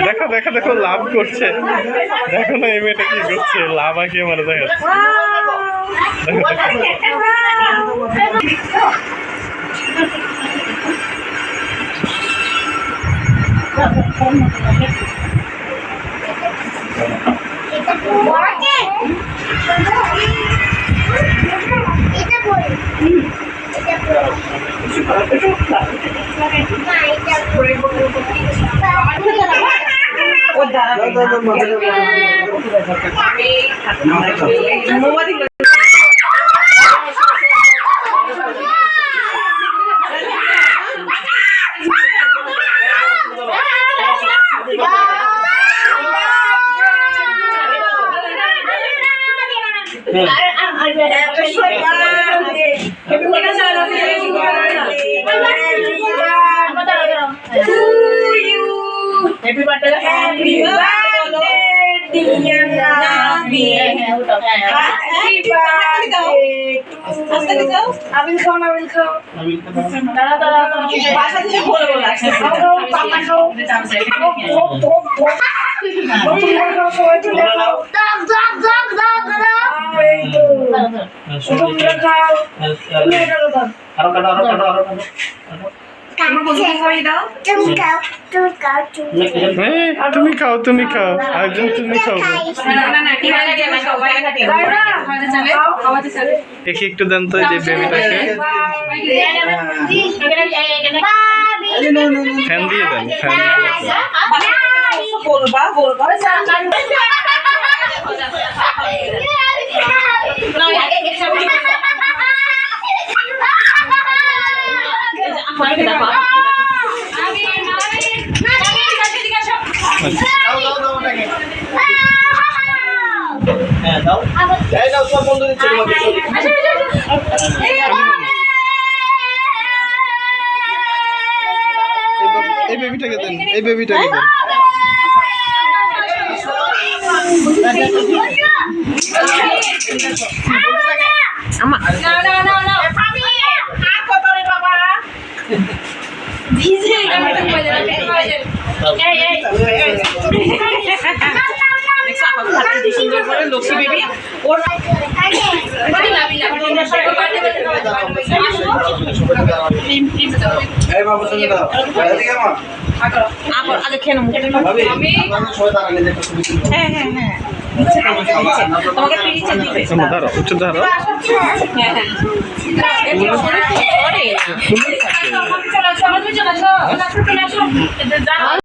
দেখো দেখো দেখো লাভ করছে, দেখো না এই মেয়েটা কি করছে, লাভ আঁকিয়ে মানে দেখো Happy birthday, dear Nabi. Happy birthday. I will come. Pasha থেকে বলে বলে আসছে। পাপা খাও। তুমি খাও তুমি খাও একজন তুমি খাও দেখি একটু দেন তো যে বেবিটাকে ফ্যান দিয়ে দেন ফ্যান এই বেবিটাকে দেন এই বেবিটাকে দেন আমা না বাবা ভিজে লক্ষ্মী বেবি ওর আগে খেয়ে নেবো হ্যাঁ হ্যাঁ হ্যাঁ তোমাকে ধরো উচ্চ ধরো হ্যাঁ